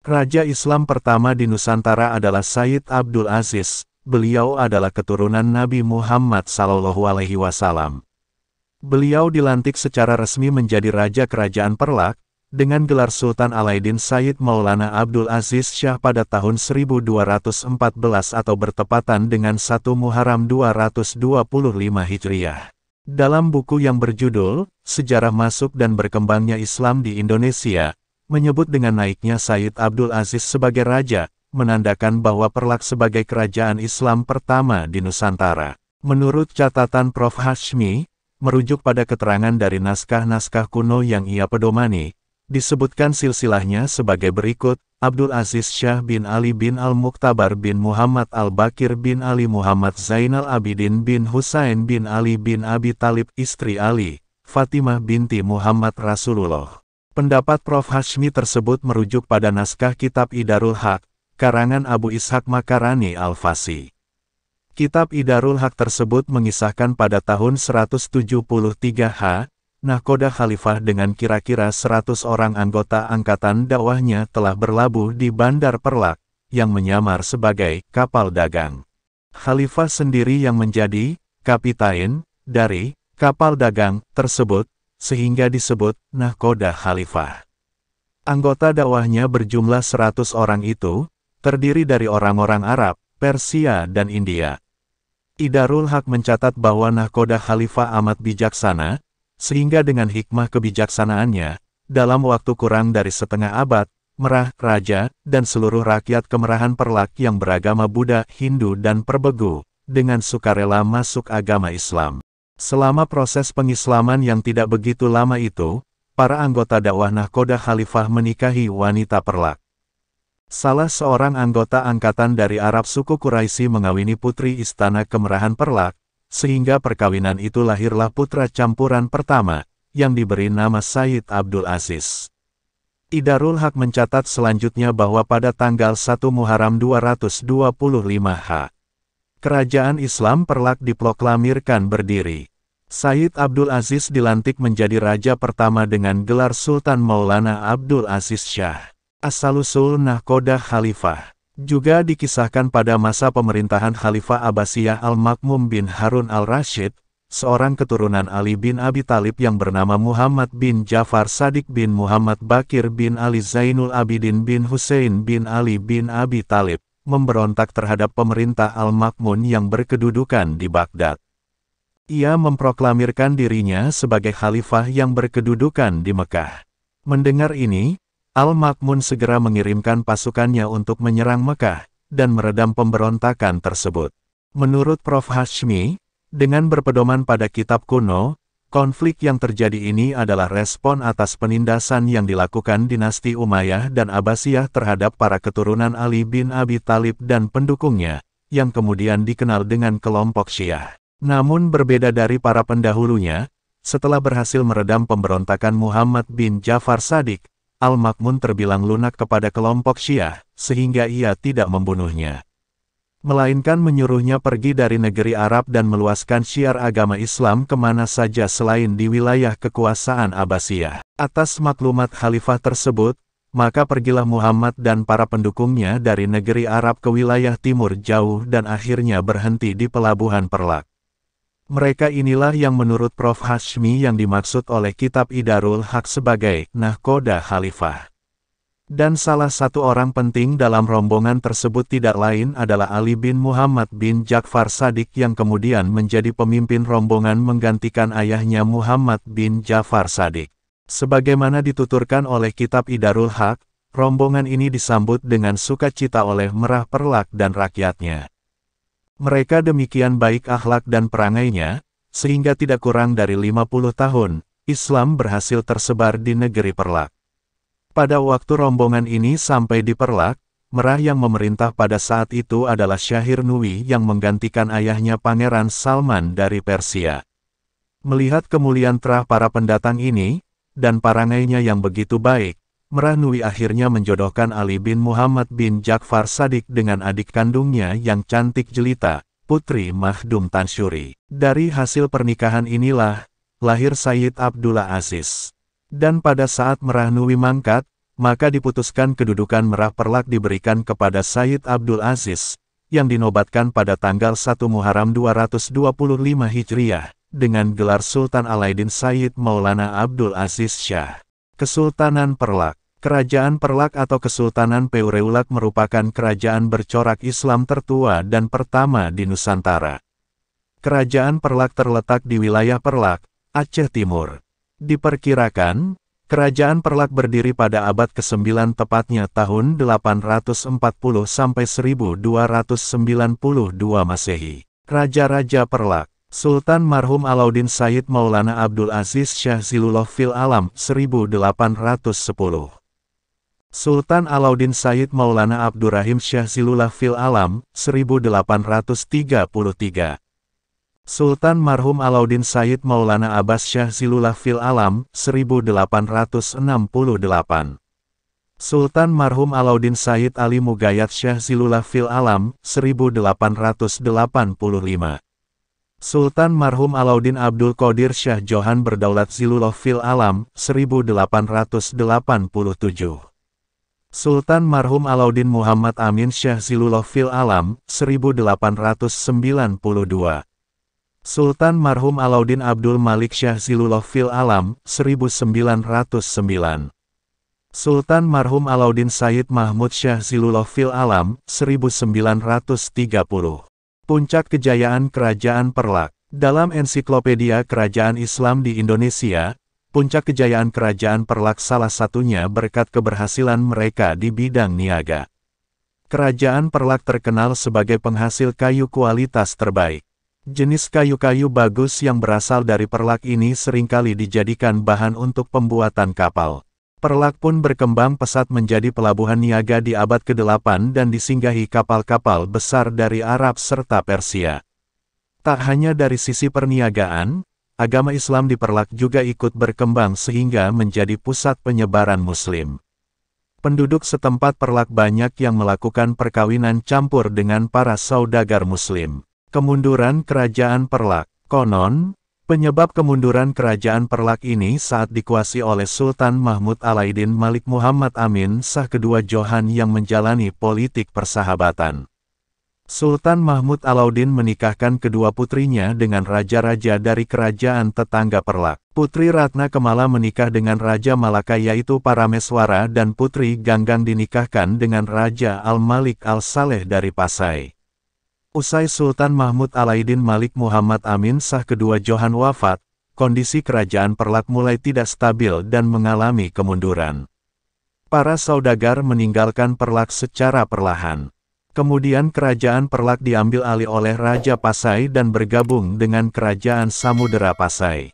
Raja Islam pertama di Nusantara adalah Sayyid Abdul Aziz. Beliau adalah keturunan Nabi Muhammad SAW. Beliau dilantik secara resmi menjadi Raja Kerajaan Perlak, dengan gelar Sultan Alaidin Sayyid Maulana Abdul Aziz Shah pada tahun 1214 atau bertepatan dengan 1 Muharram 225 Hijriah. Dalam buku yang berjudul, Sejarah Masuk dan Berkembangnya Islam di Indonesia, menyebut dengan naiknya Sayyid Abdul Aziz sebagai raja, menandakan bahwa Perlak sebagai kerajaan Islam pertama di Nusantara. Menurut catatan Prof. Hashmi, merujuk pada keterangan dari naskah-naskah kuno yang ia pedomani, disebutkan silsilahnya sebagai berikut: Abdul Aziz Shah bin Ali bin Al-Muqtabar bin Muhammad Al-Bakir bin Ali Muhammad Zainal Abidin bin Husain bin Ali bin Abi Talib istri Ali, Fatimah binti Muhammad Rasulullah. Pendapat Prof. Hashmi tersebut merujuk pada naskah Kitab Idarul Haq, karangan Abu Ishaq Makarani Al-Fasi. Kitab Idarul Haq tersebut mengisahkan pada tahun 173 Nahkoda Khalifah dengan kira-kira 100 orang anggota angkatan dakwahnya telah berlabuh di Bandar Perlak, yang menyamar sebagai kapal dagang. Khalifah sendiri yang menjadi kapitain dari kapal dagang tersebut, sehingga disebut Nahkoda Khalifah. Anggota dakwahnya berjumlah 100 orang itu, terdiri dari orang-orang Arab, Persia dan India. Idarul Haq mencatat bahwa Nahkoda Khalifah amat bijaksana, sehingga dengan hikmah kebijaksanaannya, dalam waktu kurang dari setengah abad, merah, raja, dan seluruh rakyat kemerahan Perlak yang beragama Buddha, Hindu dan Perbegu, dengan sukarela masuk agama Islam. Selama proses pengislaman yang tidak begitu lama itu, para anggota dakwah Nahkoda Khalifah menikahi wanita Perlak. Salah seorang anggota angkatan dari Arab suku Quraisy mengawini putri istana kemerahan Perlak, sehingga perkawinan itu lahirlah putra campuran pertama, yang diberi nama Sayyid Abdul Aziz. Idarul Haq mencatat selanjutnya bahwa pada tanggal 1 Muharram 225 Kerajaan Islam Perlak diproklamirkan berdiri. Sayyid Abdul Aziz dilantik menjadi raja pertama dengan gelar Sultan Maulana Abdul Aziz Shah. Asal-usul Nahkoda Khalifah juga dikisahkan pada masa pemerintahan Khalifah Abbasiyah Al-Makmum bin Harun Al-Rashid, seorang keturunan Ali bin Abi Talib yang bernama Muhammad bin Ja'far Shadiq bin Muhammad Bakir bin Ali Zainul Abidin bin Husain bin Ali bin Abi Talib, memberontak terhadap pemerintah Al-Makmun yang berkedudukan di Baghdad. Ia memproklamirkan dirinya sebagai khalifah yang berkedudukan di Mekah. Mendengar ini, Al-Makmun segera mengirimkan pasukannya untuk menyerang Mekah, dan meredam pemberontakan tersebut. Menurut Prof. Hashmi, dengan berpedoman pada kitab kuno, konflik yang terjadi ini adalah respon atas penindasan yang dilakukan dinasti Umayyah dan Abbasiyah terhadap para keturunan Ali bin Abi Talib dan pendukungnya, yang kemudian dikenal dengan kelompok Syiah. Namun berbeda dari para pendahulunya, setelah berhasil meredam pemberontakan Muhammad bin Ja'far Shadiq, Al-Makmun terbilang lunak kepada kelompok Syiah, sehingga ia tidak membunuhnya, melainkan menyuruhnya pergi dari negeri Arab dan meluaskan syiar agama Islam kemana saja selain di wilayah kekuasaan Abbasiyah. Atas maklumat khalifah tersebut, maka pergilah Muhammad dan para pendukungnya dari negeri Arab ke wilayah timur jauh dan akhirnya berhenti di pelabuhan Perlak. Mereka inilah yang menurut Prof. Hashmi yang dimaksud oleh kitab Idarul Haq sebagai Nahkoda Khalifah. Dan salah satu orang penting dalam rombongan tersebut tidak lain adalah Ali bin Muhammad bin Ja'far Shadiq yang kemudian menjadi pemimpin rombongan menggantikan ayahnya Muhammad bin Ja'far Shadiq. Sebagaimana dituturkan oleh kitab Idarul Haq, rombongan ini disambut dengan sukacita oleh merah Perlak dan rakyatnya. Mereka demikian baik akhlak dan perangainya, sehingga tidak kurang dari 50 tahun, Islam berhasil tersebar di negeri Perlak. Pada waktu rombongan ini sampai di Perlak, merah yang memerintah pada saat itu adalah Syahir Nui yang menggantikan ayahnya Pangeran Salman dari Persia. Melihat kemuliaan terah para pendatang ini, dan parangainya yang begitu baik, Merah Nui akhirnya menjodohkan Ali bin Muhammad bin Ja'far Shadiq dengan adik kandungnya yang cantik jelita, Putri Mahdum Tansyuri. Dari hasil pernikahan inilah, lahir Sayyid Abdullah Aziz. Dan pada saat Merah Nui mangkat, maka diputuskan kedudukan Merah Perlak diberikan kepada Sayyid Abdul Aziz, yang dinobatkan pada tanggal 1 Muharram 225 Hijriah, dengan gelar Sultan Alauddin Sayyid Maulana Abdul Aziz Shah. Kesultanan Perlak. Kerajaan Perlak atau Kesultanan Peureulak merupakan kerajaan bercorak Islam tertua dan pertama di Nusantara. Kerajaan Perlak terletak di wilayah Perlak, Aceh Timur. Diperkirakan, Kerajaan Perlak berdiri pada abad ke-9 tepatnya tahun 840 sampai 1292 Masehi. Raja-Raja Perlak. Sultan marhum Alauddin Sayyid Maulana Abdul Aziz Shah Zilullah fil Alam 1810. Sultan Alauddin Sayyid Maulana Abdurrahim Shah Zilullah fil Alam 1833. Sultan marhum Alauddin Sayyid Maulana Abbas Shah Zilullah fil Alam 1868. Sultan marhum Alauddin Sayyid Ali Mugayat Shah Zilullah fil Alam 1885. Sultan marhum Alauddin Abdul Qadir Shah Johan Berdaulat Zilullah fil Alam 1887. Sultan marhum Alauddin Muhammad Amin Shah Zilullah fil Alam 1892. Sultan marhum Alauddin Abdul Malik Shah Zilullah fil Alam 1909. Sultan marhum Alauddin Sayyid Mahmud Shah Zilullah fil Alam 1930. Puncak kejayaan Kerajaan Perlak. Dalam ensiklopedia Kerajaan Islam di Indonesia, puncak kejayaan Kerajaan Perlak salah satunya berkat keberhasilan mereka di bidang niaga. Kerajaan Perlak terkenal sebagai penghasil kayu kualitas terbaik. Jenis kayu-kayu bagus yang berasal dari Perlak ini seringkali dijadikan bahan untuk pembuatan kapal. Perlak pun berkembang pesat menjadi pelabuhan niaga di abad ke-8 dan disinggahi kapal-kapal besar dari Arab serta Persia. Tak hanya dari sisi perniagaan, agama Islam di Perlak juga ikut berkembang sehingga menjadi pusat penyebaran Muslim. Penduduk setempat Perlak banyak yang melakukan perkawinan campur dengan para saudagar Muslim. Kemunduran Kerajaan Perlak. Konon, penyebab kemunduran Kerajaan Perlak ini saat dikuasai oleh Sultan Mahmud Alauddin Malik Muhammad Amin Shah kedua Johan yang menjalani politik persahabatan. Sultan Mahmud Alauddin menikahkan kedua putrinya dengan raja-raja dari kerajaan tetangga Perlak. Putri Ratna Kemala menikah dengan Raja Malaka yaitu Parameswara dan Putri Ganggang dinikahkan dengan Raja Al-Malik Al-Saleh dari Pasai. Usai Sultan Mahmud Alauddin Malik Muhammad Amin Shah kedua Johan wafat, kondisi Kerajaan Perlak mulai tidak stabil dan mengalami kemunduran. Para saudagar meninggalkan Perlak secara perlahan. Kemudian Kerajaan Perlak diambil alih oleh Raja Pasai dan bergabung dengan Kerajaan Samudera Pasai.